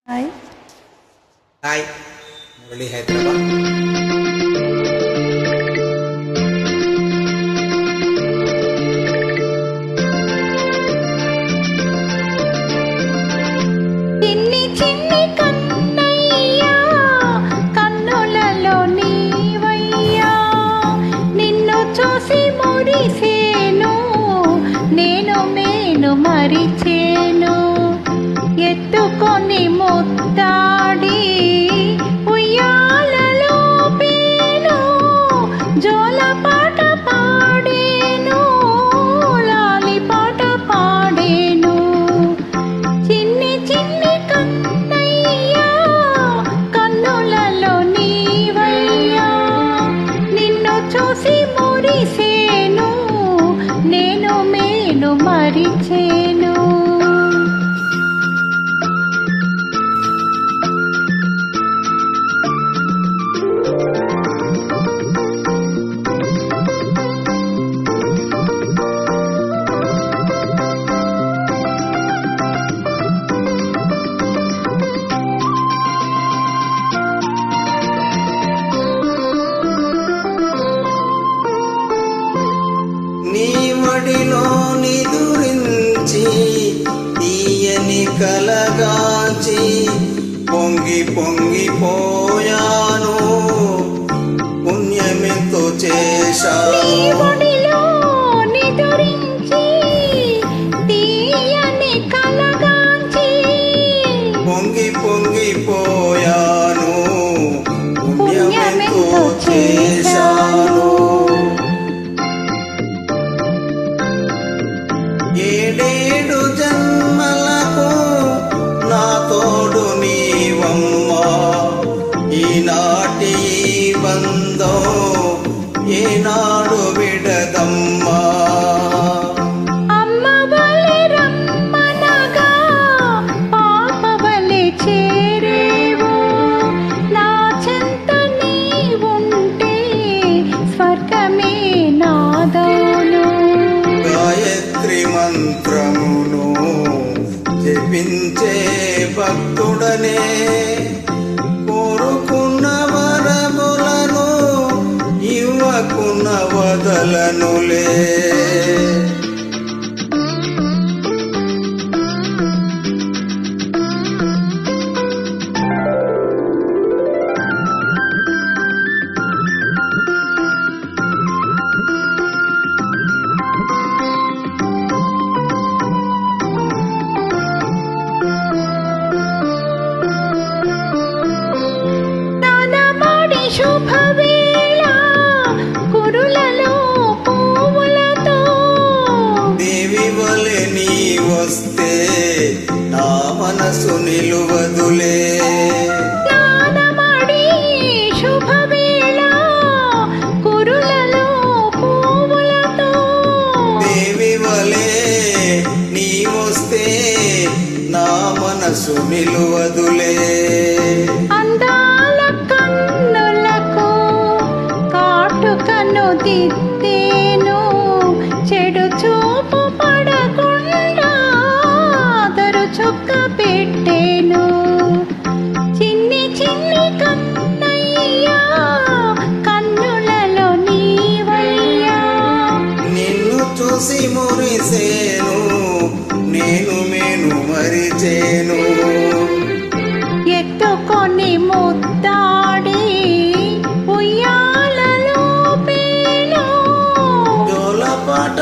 Hi hi Murali Hyderabad. చిన్ని చిన్ని కన్నయ్యా కన్నులలో నీవయ్యా నిన్ను చూసి మురిసేను నేను మరిచేను ఎత్తుకొని ముత్తాడి ఉయ్యాలలో పేను జోలపాట పాడేను లాలి పాట పాడేను చిన్ని చిన్ని కన్నయ్యా కన్నులలో నీవయ్యా నిన్ను చూసి మురిసేను నేను మరిచేను. నీ వడిలో నిదురించి తీయని కలగాచి పొంగి పొంగిపోయాను పుణ్యమెంతో చేశాను. పొంగి పొంగిపోయాను పుణ్యమెంతో చేశాను. ఏడేడు జన్మలకు నా తోడు నీవమ్మా ఈనాటి బంధం ఏనాడు విడదమ్మా. గాయత్రి మంత్రమును జపించే భక్తుడనే కోరుకున్న వరములను ఇవ్వకున్న వదలనులే. శుభవేళ కురులలో పువ్వులతో దేవి వలె నీ వస్తే నా మనసు నిలువదులే. నానమడి శుభవేళ కురులలో పువ్వులతో దేవి వలె నీ వస్తే నా మనసు నిలువదులే. కన్ను దిద్దేను చెడు చూపు పడకుండా దరు చుక్క పెట్టేను చిన్ని చిన్ని కన్నయ్యా కన్నులలో నీవయ్యా నిన్ను చూసి మురిసేను నేను మరిచేను ఎత్తుకొని ముద్దాడి పాట